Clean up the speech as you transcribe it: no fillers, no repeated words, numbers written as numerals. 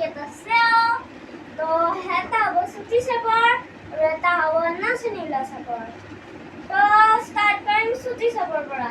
এটা সেও তো এটা হব চুটি চাপৰ আৰু এটা হব নাচনীলা চাপৰ তো ষ্টাৰ্ট কৰিম চুটি চাপৰ পৰা